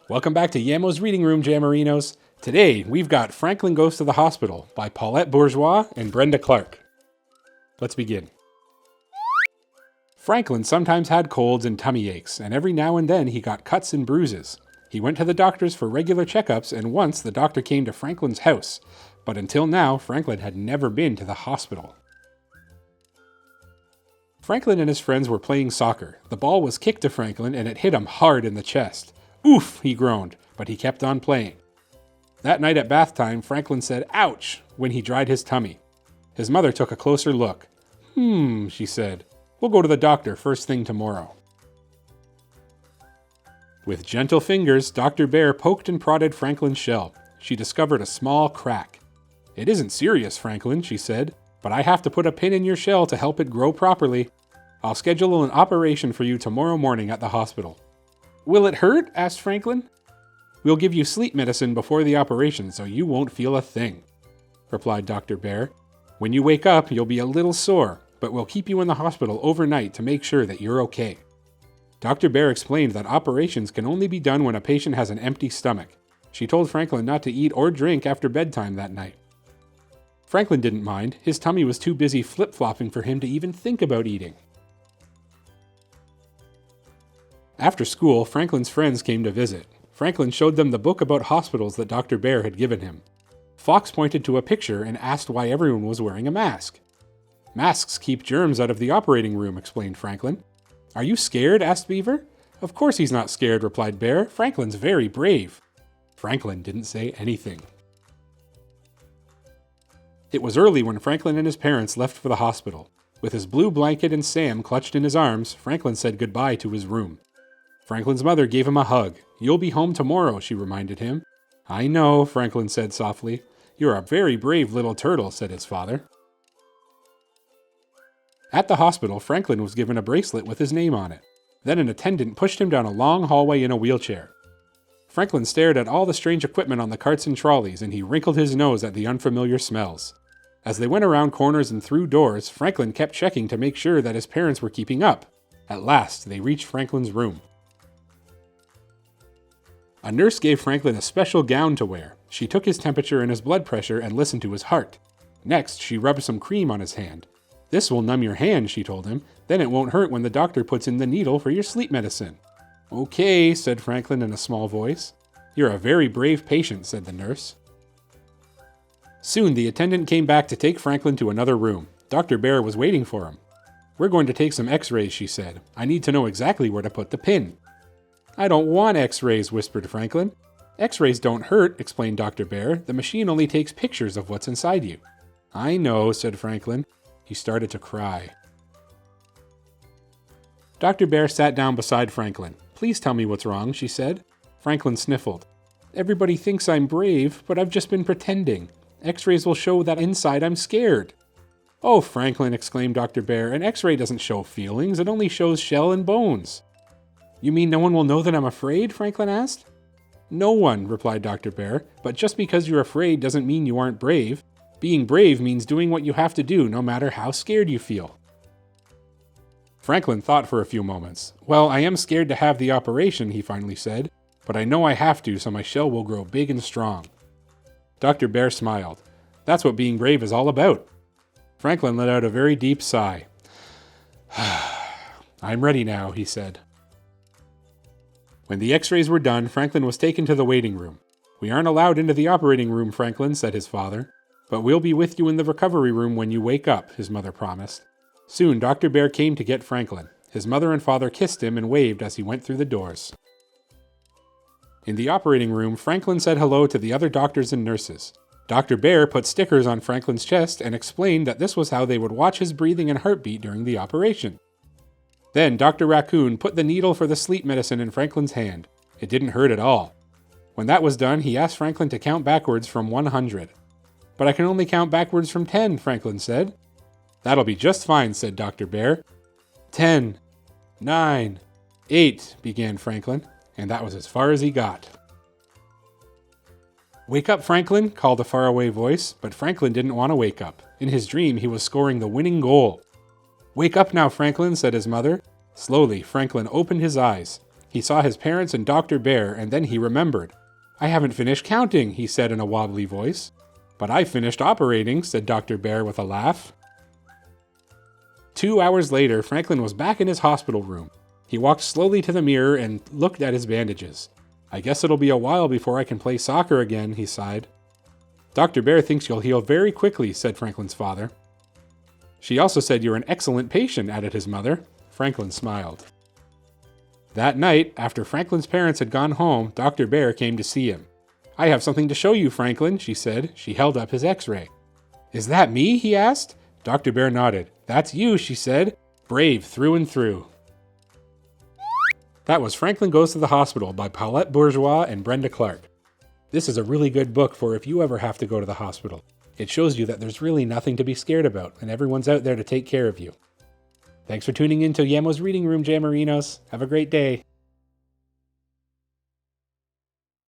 Welcome back to Yammo's Reading Room, Jammerinos. Today, we've got Franklin Goes to the Hospital by Paulette Bourgeois and Brenda Clark. Let's begin. Franklin sometimes had colds and tummy aches, and every now and then he got cuts and bruises. He went to the doctors for regular checkups, and once the doctor came to Franklin's house. But until now, Franklin had never been to the hospital. Franklin and his friends were playing soccer. The ball was kicked to Franklin, and it hit him hard in the chest. "Oof," he groaned, but he kept on playing. That night at bath time, Franklin said, "Ouch," when he dried his tummy. His mother took a closer look. She said, "We'll go to the doctor first thing tomorrow." With gentle fingers, Dr. Bear poked and prodded Franklin's shell. She discovered a small crack. "It isn't serious, Franklin," she said, "but I have to put a pin in your shell to help it grow properly. I'll schedule an operation for you tomorrow morning at the hospital." "Will it hurt?" asked Franklin. "We'll give you sleep medicine before the operation so you won't feel a thing," replied Dr. Bear. "When you wake up, you'll be a little sore, but we'll keep you in the hospital overnight to make sure that you're okay." Dr. Bear explained that operations can only be done when a patient has an empty stomach. She told Franklin not to eat or drink after bedtime that night. Franklin didn't mind. His tummy was too busy flip-flopping for him to even think about eating. After school, Franklin's friends came to visit. Franklin showed them the book about hospitals that Dr. Bear had given him. Fox pointed to a picture and asked why everyone was wearing a mask. "Masks keep germs out of the operating room," explained Franklin. "Are you scared?" asked Beaver. "Of course he's not scared," replied Bear. "Franklin's very brave." Franklin didn't say anything. It was early when Franklin and his parents left for the hospital. With his blue blanket and Sam clutched in his arms, Franklin said goodbye to his room. Franklin's mother gave him a hug. "You'll be home tomorrow," she reminded him. "I know," Franklin said softly. "You're a very brave little turtle," said his father. At the hospital, Franklin was given a bracelet with his name on it. Then an attendant pushed him down a long hallway in a wheelchair. Franklin stared at all the strange equipment on the carts and trolleys, and he wrinkled his nose at the unfamiliar smells. As they went around corners and through doors, Franklin kept checking to make sure that his parents were keeping up. At last, they reached Franklin's room. A nurse gave Franklin a special gown to wear. She took his temperature and his blood pressure and listened to his heart. Next, she rubbed some cream on his hand. "This will numb your hand," she told him. "Then it won't hurt when the doctor puts in the needle for your sleep medicine." "Okay," said Franklin in a small voice. "You're a very brave patient," said the nurse. Soon the attendant came back to take Franklin to another room. Dr. Bear was waiting for him. "We're going to take some x-rays," she said. "I need to know exactly where to put the pin." "I don't want x-rays," whispered Franklin. "X-rays don't hurt," explained Dr. Bear. "The machine only takes pictures of what's inside you." "I know," said Franklin. He started to cry. Dr. Bear sat down beside Franklin. "Please tell me what's wrong," she said. Franklin sniffled. "Everybody thinks I'm brave, but I've just been pretending. X-rays will show that inside I'm scared." "Oh, Franklin," exclaimed Dr. Bear, "an X-ray doesn't show feelings, it only shows shell and bones." "You mean no one will know that I'm afraid?" Franklin asked. "No one," replied Dr. Bear, "but just because you're afraid doesn't mean you aren't brave. Being brave means doing what you have to do no matter how scared you feel." Franklin thought for a few moments. "Well, I am scared to have the operation," he finally said, "but I know I have to so my shell will grow big and strong." Dr. Bear smiled. "That's what being brave is all about." Franklin let out a very deep sigh. "I'm ready now," he said. When the x-rays were done, Franklin was taken to the waiting room. "We aren't allowed into the operating room, Franklin," said his father. "But we'll be with you in the recovery room when you wake up," his mother promised. Soon Dr. Bear came to get Franklin. His mother and father kissed him and waved as he went through the doors. In the operating room, Franklin said hello to the other doctors and nurses. Dr. Bear put stickers on Franklin's chest and explained that this was how they would watch his breathing and heartbeat during the operation. Then Dr. Raccoon put the needle for the sleep medicine in Franklin's hand. It didn't hurt at all. When that was done, he asked Franklin to count backwards from 100. "But I can only count backwards from 10, Franklin said. "That'll be just fine," said Dr. Bear. 10, 9, 8, began Franklin, and that was as far as he got. "Wake up, Franklin," called a faraway voice, but Franklin didn't want to wake up. In his dream, he was scoring the winning goal. "Wake up now, Franklin," said his mother. Slowly, Franklin opened his eyes. He saw his parents and Dr. Bear, and then he remembered. "I haven't finished counting," he said in a wobbly voice. "But I finished operating," said Dr. Bear with a laugh. 2 hours later, Franklin was back in his hospital room. He walked slowly to the mirror and looked at his bandages. "I guess it'll be a while before I can play soccer again," he sighed. "Dr. Bear thinks you'll heal very quickly," said Franklin's father. "She also said you're an excellent patient," added his mother. Franklin smiled. That night, after Franklin's parents had gone home, Dr. Bear came to see him. "I have something to show you, Franklin," she said. She held up his x-ray. "Is that me?" he asked. Dr. Bear nodded. "That's you," she said. "Brave through and through." That was Franklin Goes to the Hospital by Paulette Bourgeois and Brenda Clark. This is a really good book for if you ever have to go to the hospital. It shows you that there's really nothing to be scared about, and everyone's out there to take care of you. Thanks for tuning in to YAMMO's Reading Room, Jammerinos. Have a great day.